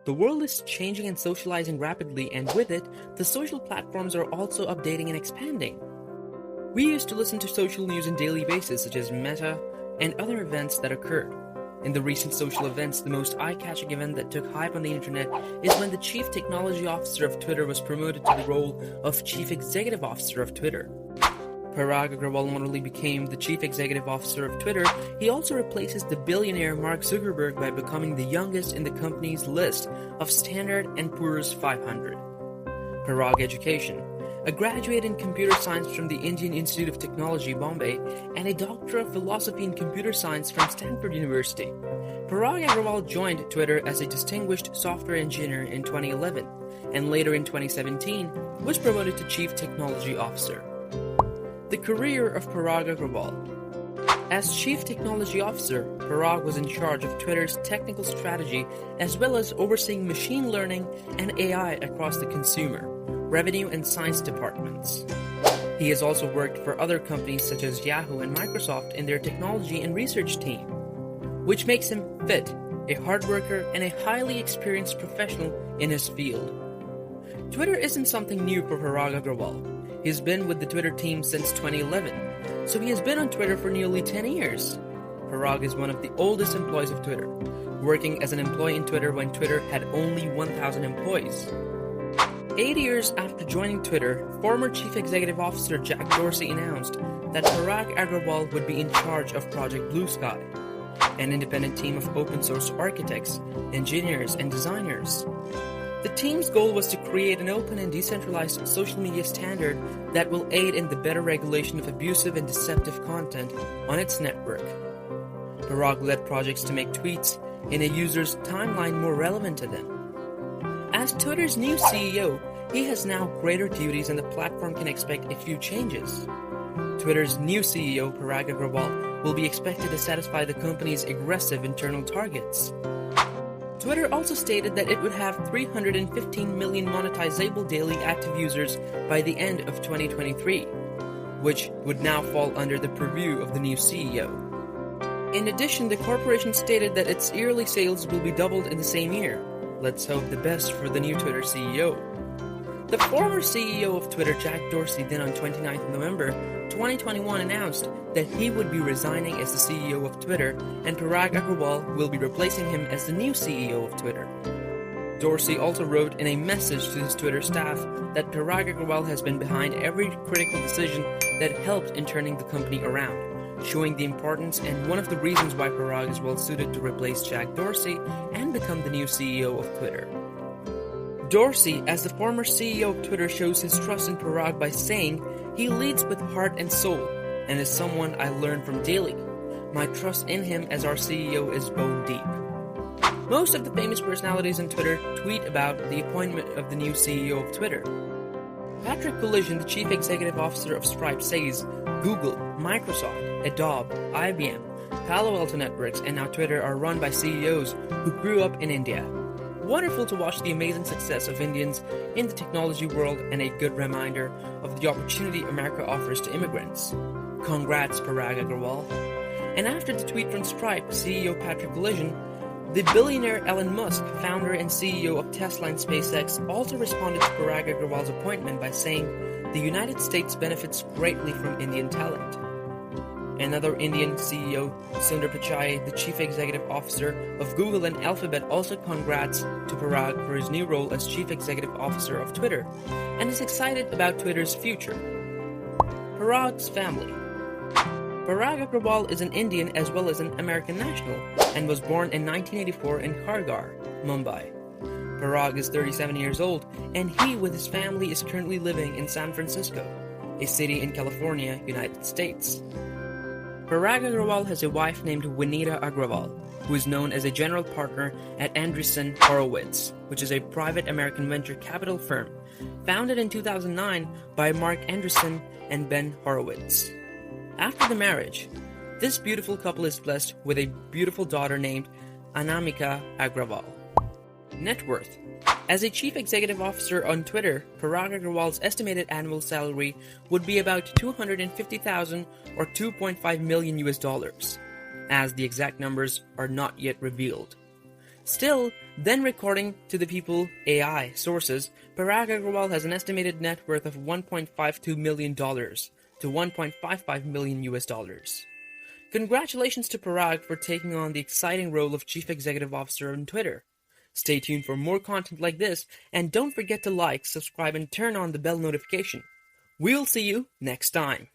The world is changing and socializing rapidly, and with it, the social platforms are also updating and expanding. We used to listen to social news on a daily basis, such as Meta and other events that occurred. In the recent social events, the most eye-catching event that took hype on the internet is when the Chief Technology Officer of Twitter was promoted to the role of Chief Executive Officer of Twitter. Parag Agrawal not only became the Chief Executive Officer of Twitter, he also replaces the billionaire Mark Zuckerberg by becoming the youngest in the company's list of Standard & Poor's 500. Parag Education. A graduate in computer science from the Indian Institute of Technology, Bombay, and a Doctor of Philosophy in Computer Science from Stanford University. Parag Agrawal joined Twitter as a distinguished software engineer in 2011, and later in 2017 was promoted to Chief Technology Officer. The career of Parag Agrawal. As Chief Technology Officer, Parag was in charge of Twitter's technical strategy as well as overseeing machine learning and AI across the consumer, revenue and science departments. He has also worked for other companies such as Yahoo and Microsoft in their technology and research team, which makes him fit, a hard worker, and a highly experienced professional in his field. Twitter isn't something new for Parag Agrawal. He's been with the Twitter team since 2011, so he has been on Twitter for nearly 10 years. Parag is one of the oldest employees of Twitter, working as an employee in Twitter when Twitter had only 1,000 employees. 8 years after joining Twitter, former Chief Executive Officer Jack Dorsey announced that Parag Agrawal would be in charge of Project Blue Sky, an independent team of open-source architects, engineers, and designers. The team's goal was to create an open and decentralized social media standard that will aid in the better regulation of abusive and deceptive content on its network. Parag led projects to make tweets in a user's timeline more relevant to them. As Twitter's new CEO, he has now greater duties and the platform can expect a few changes. Twitter's new CEO, Parag Agrawal, will be expected to satisfy the company's aggressive internal targets. Twitter also stated that it would have 315 million monetizable daily active users by the end of 2023, which would now fall under the purview of the new CEO. In addition, the corporation stated that its yearly sales will be doubled in the same year. Let's hope the best for the new Twitter CEO. The former CEO of Twitter, Jack Dorsey, then on 29th November 2021 announced that he would be resigning as the CEO of Twitter, and Parag Agrawal will be replacing him as the new CEO of Twitter. Dorsey also wrote in a message to his Twitter staff that Parag Agrawal has been behind every critical decision that helped in turning the company around, showing the importance and one of the reasons why Parag is well suited to replace Jack Dorsey and become the new CEO of Twitter. Dorsey, as the former CEO of Twitter, shows his trust in Parag by saying, "He leads with heart and soul, and is someone I learn from daily. My trust in him as our CEO is bone deep." Most of the famous personalities on Twitter tweet about the appointment of the new CEO of Twitter. Patrick Collision, the Chief Executive Officer of Stripe, says Google, Microsoft, Adobe, IBM, Palo Alto Networks, and now Twitter are run by CEOs who grew up in India. Wonderful to watch the amazing success of Indians in the technology world and a good reminder of the opportunity America offers to immigrants. Congrats, Parag Agrawal. And after the tweet from Stripe CEO Patrick Collision, the billionaire Elon Musk, founder and CEO of Tesla and SpaceX, also responded to Parag Agrawal's appointment by saying the United States benefits greatly from Indian talent. Another Indian CEO, Sundar Pichai, the Chief Executive Officer of Google and Alphabet, also congrats to Parag for his new role as Chief Executive Officer of Twitter and is excited about Twitter's future. Parag's family. Parag Agrawal is an Indian as well as an American national and was born in 1984 in Kharghar, Mumbai. Parag is 37 years old and he with his family is currently living in San Francisco, a city in California, United States. Parag Agrawal has a wife named Vinita Agrawal, who is known as a general partner at Andreessen Horowitz, which is a private American venture capital firm founded in 2009 by Mark Andreessen and Ben Horowitz. After the marriage, this beautiful couple is blessed with a beautiful daughter named Anamika Agrawal. Net worth. As a chief executive officer on Twitter, Parag Agrawal's estimated annual salary would be about $250,000 or $2.5 million US, as the exact numbers are not yet revealed. Still, then according to the People AI sources, Parag Agrawal has an estimated net worth of $1.52 million to $1.55 million US dollars. Congratulations to Parag for taking on the exciting role of Chief Executive Officer on Twitter. Stay tuned for more content like this, and don't forget to like, subscribe, and turn on the bell notification. We'll see you next time.